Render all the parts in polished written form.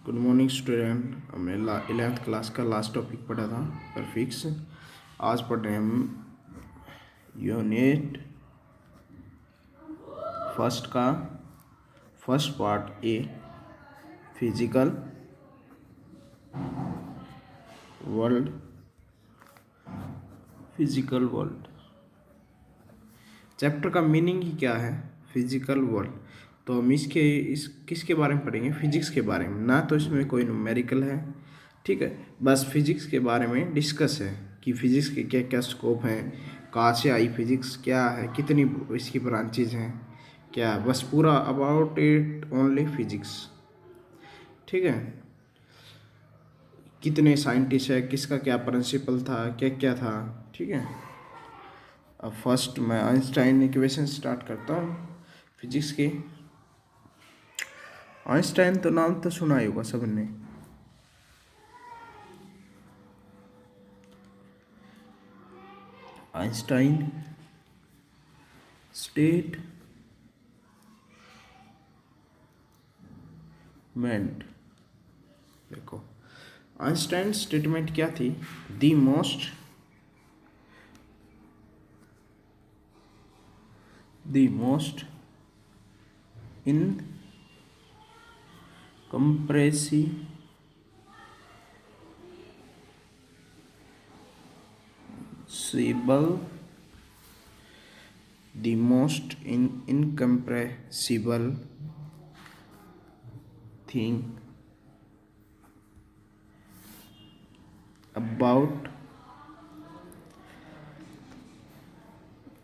Good morning student. हमने 11th class का last topic पढ़ा था प्रीफिक्स। आज पढ़ रहे हैं हम यूनिट फर्स्ट का first part A, physical world. Physical world chapter का मीनिंग ही क्या है? Physical world. तो हम इस किसके बारे में पढ़ेंगे? फिजिक्स के बारे में। ना तो इसमें कोई न्यूमेरिकल है, ठीक है, बस फिजिक्स के बारे में डिस्कस है कि फिजिक्स के क्या क्या स्कोप हैं, कहाँ से आई फिजिक्स, क्या है, कितनी इसकी ब्रांचेज हैं, क्या, बस पूरा अबाउट इट ओनली फिजिक्स, ठीक है। कितने साइंटिस्ट है, किसका क्या प्रिंसिपल था, क्या क्या था, ठीक है। अब फर्स्ट मैं आइंस्टाइन इक्वेशन स्टार्ट करता हूँ फिजिक्स के। आइंस्टाइन तो नाम तो सुना ही होगा सबने। आइंस्टाइन स्टेटमेंट, देखो आइंस्टाइन स्टेटमेंट क्या थी? The most incompressible, the most incompressible thing about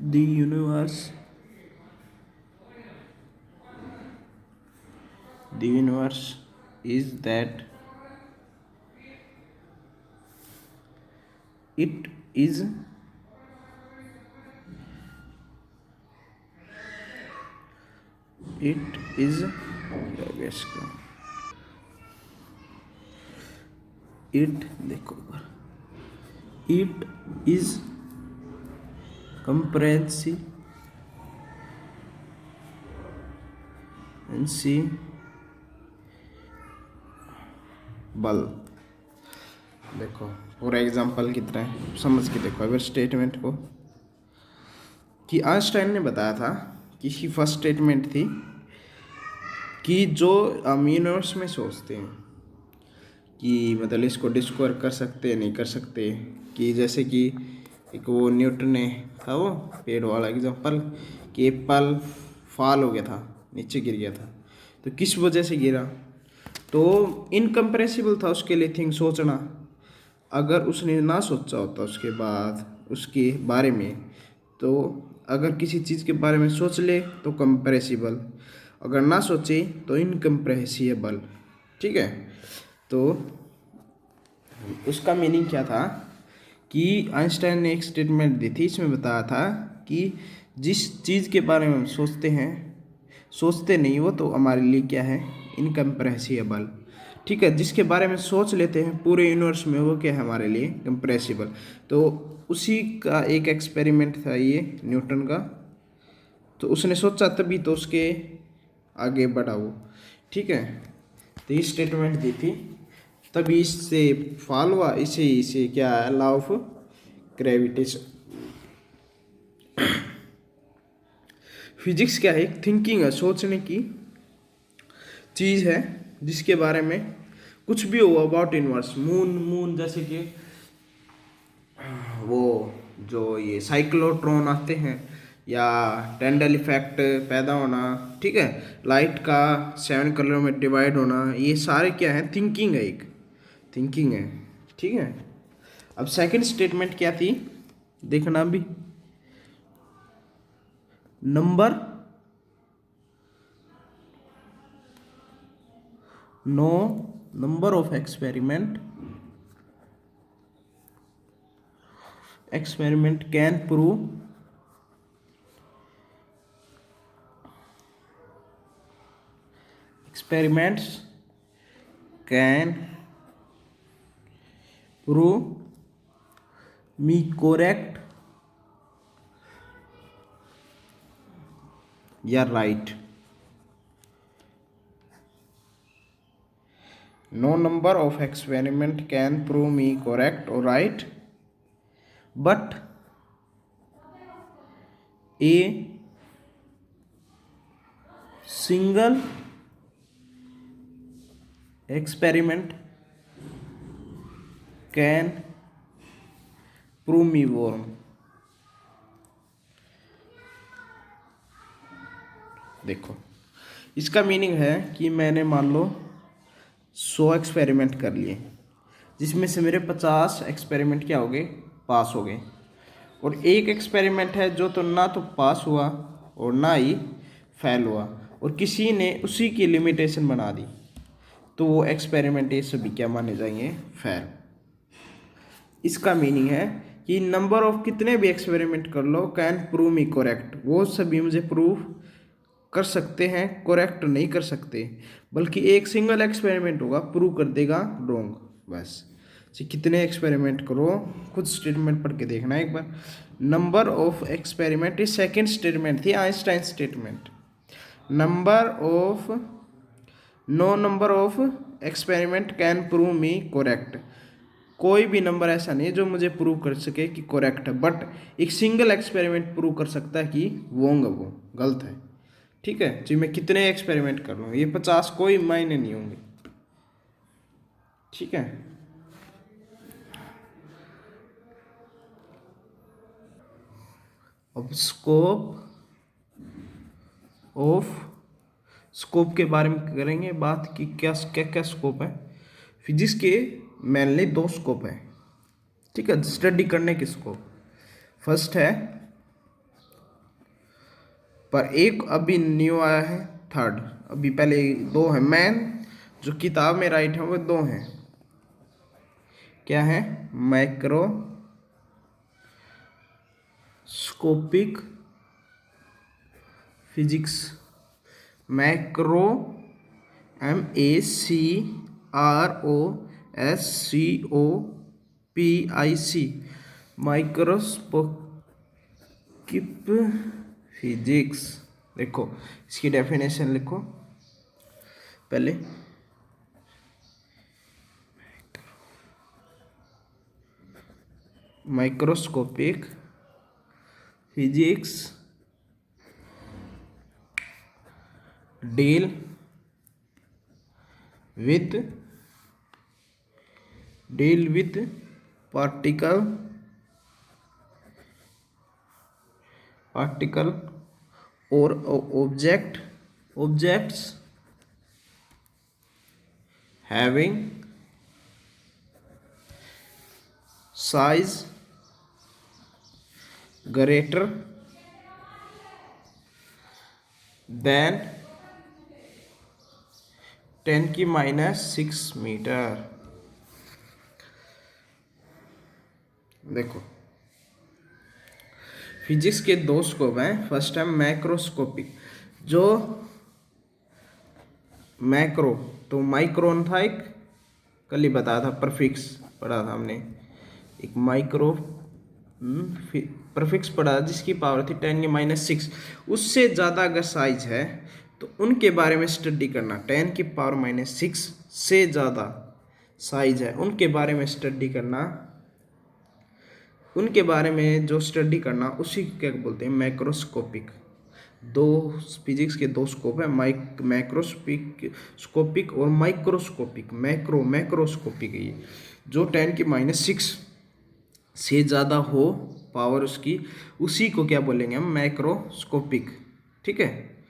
the universe is that it is it is it देखो, it is compressible, देखो पूरा एग्जांपल कितना है समझ के देखो अगर स्टेटमेंट को, कि आइंस्टाइन ने बताया था कि इसकी फर्स्ट स्टेटमेंट थी कि जो हम यूनिवर्स में सोचते हैं कि मतलब इसको डिस्कवर कर सकते हैं, नहीं कर सकते, कि जैसे कि एक वो न्यूटन ने था वो पेड़ वाला एग्जांपल, कि एप्पल फॉल हो गया था, नीचे गिर गया था, तो किस वजह से गिरा? तो इनकम्प्रेसिबल था उसके लिए थिंग सोचना। अगर उसने ना सोचा होता उसके बाद उसके बारे में, तो अगर किसी चीज़ के बारे में सोच ले तो कंप्रेसिबल, अगर ना सोचे तो इनकम्प्रेसिबल, ठीक है। तो उसका मीनिंग क्या था कि आइंस्टाइन ने एक स्टेटमेंट दी थी, इसमें बताया था कि जिस चीज़ के बारे में हम सोचते नहीं वो तो हमारे लिए क्या है? इनकम्प्रेसिबल, ठीक है। जिसके बारे में सोच लेते हैं पूरे यूनिवर्स में वो क्या है हमारे लिए? कंप्रेसिबल। तो उसी का एक एक्सपेरिमेंट था ये न्यूटन का, तो उसने सोचा तभी तो उसके आगे बढ़ा वो, ठीक है। तो ये स्टेटमेंट दी थी तभी इससे फॉल हुआ, इसे क्या है? Law of gravitation. फिजिक्स क्या है? एक थिंकिंग है, सोचने की चीज़ है जिसके बारे में कुछ भी हो अबाउट यूनिवर्स। मून जैसे कि वो जो ये साइक्लोट्रॉन आते हैं, या टेंडल इफेक्ट पैदा होना, ठीक है, लाइट का 7 कलर में डिवाइड होना, ये सारे क्या है? थिंकिंग है, एक थिंकिंग है, ठीक है। अब सेकंड स्टेटमेंट क्या थी देखना भी, number of experiment can prove experiments can prove me correct या right, no number of experiment can prove me correct और right, but a single experiment can prove me wrong। देखो, इसका मीनिंग है कि मैंने मान लो 100 एक्सपेरिमेंट कर लिए, जिसमें से मेरे 50 एक्सपेरिमेंट क्या हो गए, पास हो गए, और एक एक्सपेरिमेंट है जो तो ना तो पास हुआ और ना ही फेल हुआ, और किसी ने उसी की लिमिटेशन बना दी, तो वो एक्सपेरिमेंट ये सभी क्या माने जाएंगे, फेल। इसका मीनिंग है कि नंबर ऑफ कितने भी एक्सपेरिमेंट कर लो कैन प्रूव मी करेक्ट, वो सभी मुझे प्रूव कर सकते हैं, करेक्ट नहीं कर सकते, बल्कि एक सिंगल एक्सपेरिमेंट होगा प्रूव कर देगा रॉन्ग। बस कितने एक्सपेरिमेंट करो, खुद स्टेटमेंट पढ़ के देखना एक बार। नंबर ऑफ एक्सपेरिमेंट, ये सेकेंड स्टेटमेंट थी Einstein statement. Number of no number of experiment can prove me correct, कोई भी नंबर ऐसा नहीं है जो मुझे प्रूव कर सके कि करेक्ट है, बट एक सिंगल एक्सपेरिमेंट प्रूव कर सकता है कि वोंग है, वो गलत है। ठीक है जी, मैं कितने एक्सपेरिमेंट कर लूँ, ये 50 कोई मायने नहीं होंगे। ठीक है, अब स्कोप के बारे में करेंगे बात कि क्या क्या क्या स्कोप है। फिजिक्स के मेनली 2 स्कोप है, ठीक है, स्टडी करने के स्कोप। फर्स्ट है, पर एक अभी न्यू आया है, थर्ड। अभी पहले 2 है मेन, जो किताब में राइट है वो 2 हैं। क्या है, macroscopic physics, macro MACROSCOPIC, microscopic physics. देखो इसकी डेफिनेशन लिखो पहले, microscopic physics deal with particle or objects having size greater than 10⁻⁶ metre. देखो फिजिक्स के 2 स्कोप हैं। फर्स्ट है मैक्रोस्कोपिक, जो मैक्रो तो माइक्रोन था, एक कल ही बताया था, परफिक्स पढ़ा था हमने, एक माइक्रो परफिक्स पढ़ा जिसकी पावर थी 10⁻⁶। उससे ज़्यादा अगर साइज है तो उनके बारे में स्टडी करना। 10⁻⁶ से ज़्यादा साइज है उनके बारे में स्टडी करना, उनके बारे में जो स्टडी करना उसी को क्या बोलते हैं, मैक्रोस्कोपिक। 2 फिजिक्स के 2 स्कोप है, मैक्रोस्कोपिक और माइक्रोस्कोपिक। मैक्रोस्कोपिक है ये, जो 10⁻⁶ से ज़्यादा हो पावर उसकी, उसी को क्या बोलेंगे हम, मैक्रोस्कोपिक। ठीक है,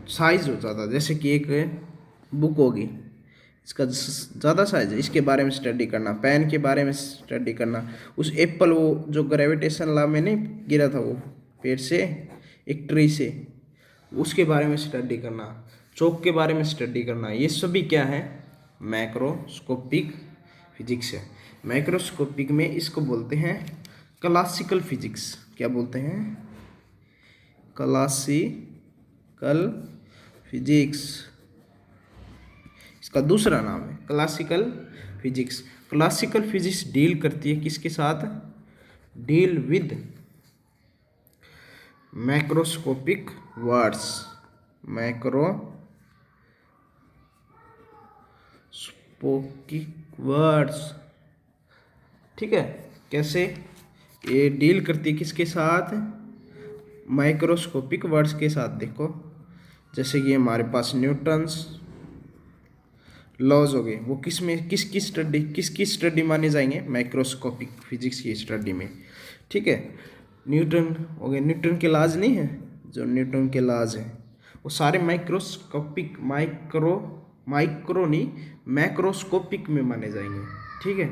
साइज हो ज़्यादा, जैसे कि एक बुक होगी, इसका ज़्यादा साइज है, इसके बारे में स्टडी करना। पेन के बारे में स्टडी करना। उस एप्पल, वो जो ग्रेविटेशन लॉ में नहीं गिरा था वो पेड़ से, एक ट्री से, उसके बारे में स्टडी करना। चौक के बारे में स्टडी करना। ये सभी क्या है, मैक्रोस्कोपिक फिजिक्स है। मैक्रोस्कोपिक में इसको बोलते हैं क्लासिकल फिजिक्स। क्या बोलते हैं, क्लासिकल फिजिक्स, इसका दूसरा नाम है classical physics. Classical physics deal करती है किसके साथ, deal with macroscopic words, words. ठीक है, कैसे ये डील करती है किसके साथ, माइक्रोस्कोपिक वर्ड्स के साथ। देखो जैसे कि हमारे पास न्यूटन्स लॉज हो गए, वो किस में किसकी स्टडी माने जाएंगे, माइक्रोस्कोपिक फिजिक्स की स्टडी में। ठीक है, न्यूटन हो गए, न्यूटन के लॉज नहीं है, जो न्यूटन के लॉज है वो सारे माइक्रोस्कोपिक माइक्रो नहीं मैक्रोस्कोपिक में माने जाएंगे। ठीक है,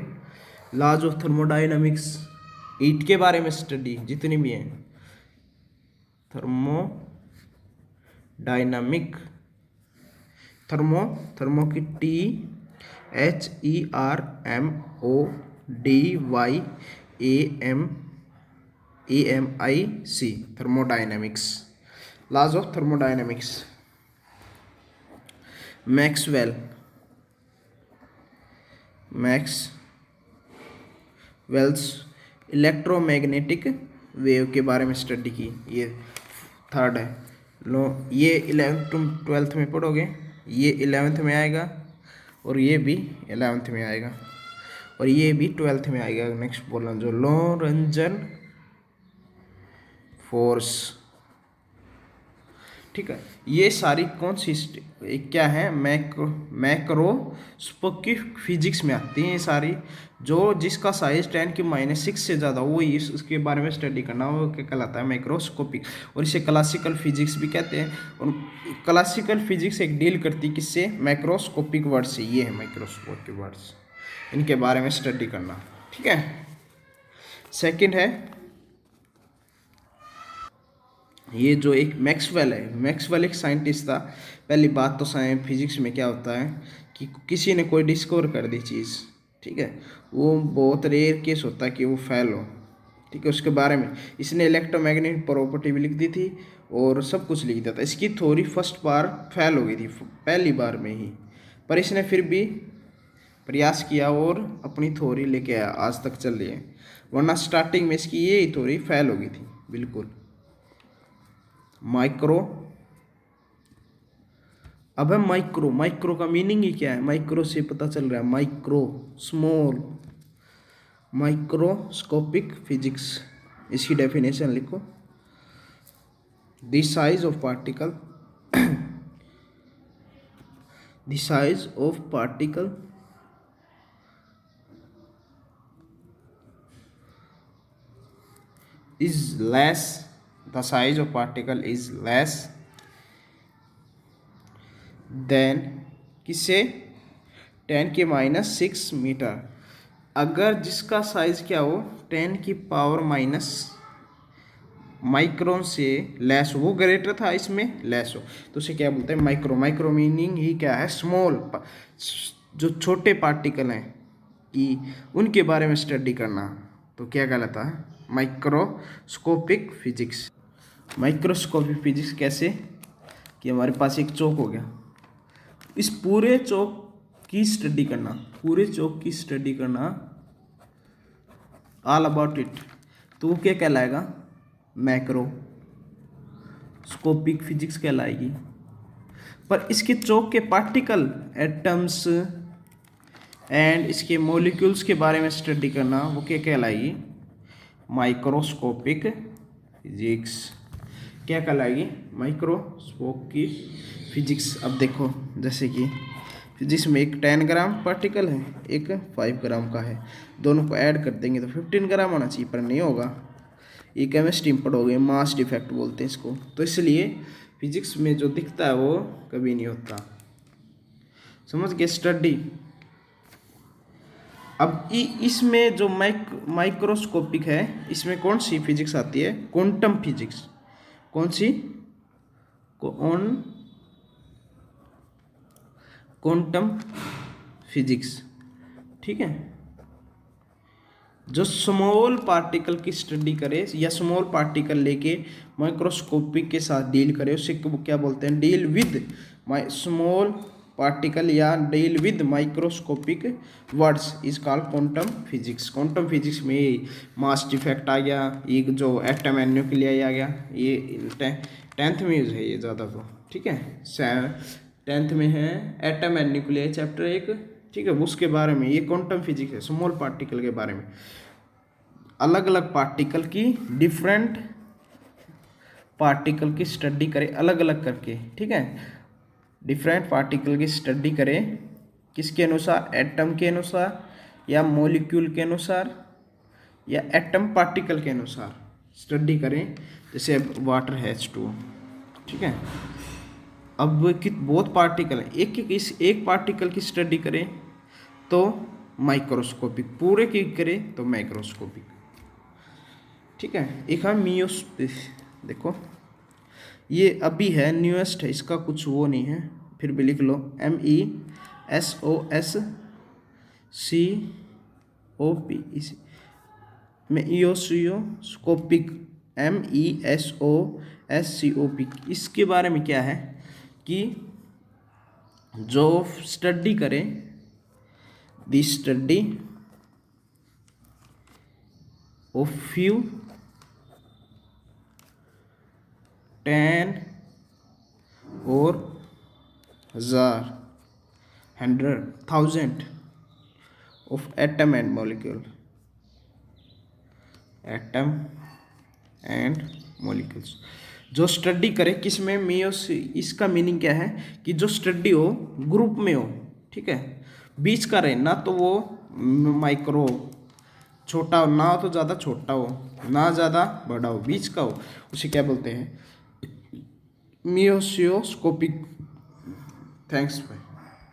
लॉज ऑफ थर्मोडायनामिक्स, हीट के बारे में स्टडी जितनी भी है, थर्मोडायनामिक, थर्मो की THERMODYAMIC, thermodynamics, laws of thermodynamics. Maxwell's electromagnetic wave के बारे में स्टडी की, ये थर्ड है। लो ये 11th-12th में पढ़ोगे, ये 11th में आएगा और ये भी 11th में आएगा और ये भी 12th में आएगा। नेक्स्ट बोलना जो लोरेंजन फोर्स। ठीक है, ये सारी कौन सी क्या है, मैक्रोस्कोपिक फिजिक्स में आती हैं ये सारी। जो जिसका साइज 10⁻⁶ से ज़्यादा वो इसके बारे में स्टडी करना, वो क्या कहलाता है, माइक्रोस्कोपिक। और इसे क्लासिकल फिजिक्स भी कहते हैं। और क्लासिकल फिजिक्स एक डील करती है किससे, माइक्रोस्कोपिक वर्ड से। ये है माइक्रोस्कोपिक वर्ड्स, इनके बारे में स्टडी करना। ठीक है, सेकंड है ये जो एक मैक्सवेल है, मैक्सवेल एक साइंटिस्ट था। पहली बात तो साइंस फिजिक्स में क्या होता है कि किसी ने कोई डिस्कवर कर दी चीज़, ठीक है, वो बहुत रेयर केस होता है कि वो फेल हो। ठीक है, उसके बारे में इसने इलेक्ट्रोमैग्नेटिक प्रॉपर्टी भी लिख दी थी और सब कुछ लिख दिया था। इसकी थ्योरी फर्स्ट बार फेल हो गई थी पहली बार में ही, पर इसने फिर भी प्रयास किया और अपनी थ्योरी लेके आया, आज तक चल रही है। वरना स्टार्टिंग में इसकी ये थ्योरी फेल हो गई थी बिल्कुल। माइक्रो का मीनिंग ही क्या है, माइक्रो से पता चल रहा है, माइक्रो स्मॉल, माइक्रोस्कोपिक फिजिक्स। इसकी डेफिनेशन लिखो, the size of particle the size of particle is less, the size of particle is less than किससे, 10⁻⁶ मीटर। अगर जिसका साइज क्या हो, 10⁻⁻ माइक्रोन से लेस हो, वो ग्रेटर था इसमें लेस हो, तो उसे क्या बोलते हैं, माइक्रो। माइक्रो मीनिंग ही क्या है, स्मॉल, जो छोटे पार्टिकल हैं कि उनके बारे में स्टडी करना, तो क्या कहलाता है, माइक्रोस्कोपिक फिजिक्स। माइक्रोस्कोपिक फिजिक्स कैसे कि हमारे पास एक चौक हो गया, इस पूरे चौक की स्टडी करना, पूरे चौक की स्टडी करना, ऑल अबाउट इट, तो वो क्या कहलाएगा, मैक्रोस्कोपिक फिजिक्स कहलाएगी। पर इसके चौक के पार्टिकल, एटम्स एंड इसके मॉलिक्यूल्स के बारे में स्टडी करना, वो क्या कहलाएगी, माइक्रोस्कोपिक फिजिक्स। क्या कहलाएगी, माइक्रोस्कोपिक फिजिक्स। अब देखो जैसे कि फिजिक्स में एक 10 ग्राम पार्टिकल है, एक 5 ग्राम का है, दोनों को ऐड कर देंगे तो 15 ग्राम होना चाहिए, पर नहीं होगा। ये केमिस्ट्री में पढ़ोगे, मास डिफेक्ट बोलते हैं इसको। तो इसलिए फिजिक्स में जो दिखता है वो कभी नहीं होता, समझ गए, स्टडी। अब इसमें जो माइक्रोस्कोपिक है, इसमें कौन सी फिजिक्स आती है, क्वांटम फिजिक्स। कौन सी, क्वांटम फिजिक्स। ठीक है, जो स्मॉल पार्टिकल की स्टडी करे या स्मॉल पार्टिकल लेके माइक्रोस्कोपिक के साथ डील करे, उसे क्या बोलते हैं, डील विद स्मॉल पार्टिकल या deal with microscopic words is called quantum physics. Quantum physics में मास डिफेक्ट आ गया, ये जो एटम एंड न्यूक्लियाई आ गया, ये 10th में यूज है ये ज़्यादा तो। ठीक है, 10th में है एटम एंड न्यूक्लियाई चैप्टर 1, ठीक है, उसके बारे में, ये क्वांटम फिजिक्स है, स्मॉल पार्टिकल के बारे में। अलग अलग पार्टिकल की, डिफरेंट पार्टिकल की स्टडी करें अलग अलग करके, ठीक है। डिफरेंट पार्टिकल की स्टडी करें किसके अनुसार, एटम के अनुसार या मॉलिक्यूल के अनुसार या एटम पार्टिकल के अनुसार स्टडी करें। जैसे अब वाटर हैज टू, ठीक है। अब कि बहुत पार्टिकल है, एक पार्टिकल की स्टडी करें तो माइक्रोस्कोपिक, पूरे की करें तो माइक्रोस्कोपिक, ठीक है। एक है मियोस, देखो ये अभी है, न्यूएस्ट है, इसका कुछ वो नहीं है, फिर भी लिख लो MESOSCOP, इस में ईओसियोस्कोपिक, MESOSCOP। इसके बारे में क्या है कि जो स्टडी करें, द स्टडी ऑफ फ्यू 10 और 1000 100,000 of atom and molecule, atom and molecules, जो स्टडी करे किस में, मियोस। इसका मीनिंग क्या है कि जो स्टडी हो ग्रुप में हो, ठीक है, बीच का रहे, ना तो वो माइक्रो छोटा हो, ना तो ज़्यादा छोटा हो, ना ज़्यादा बड़ा हो, बीच का हो, उसे क्या बोलते हैं, मियोसियोस्कोपिक। थैंक्स।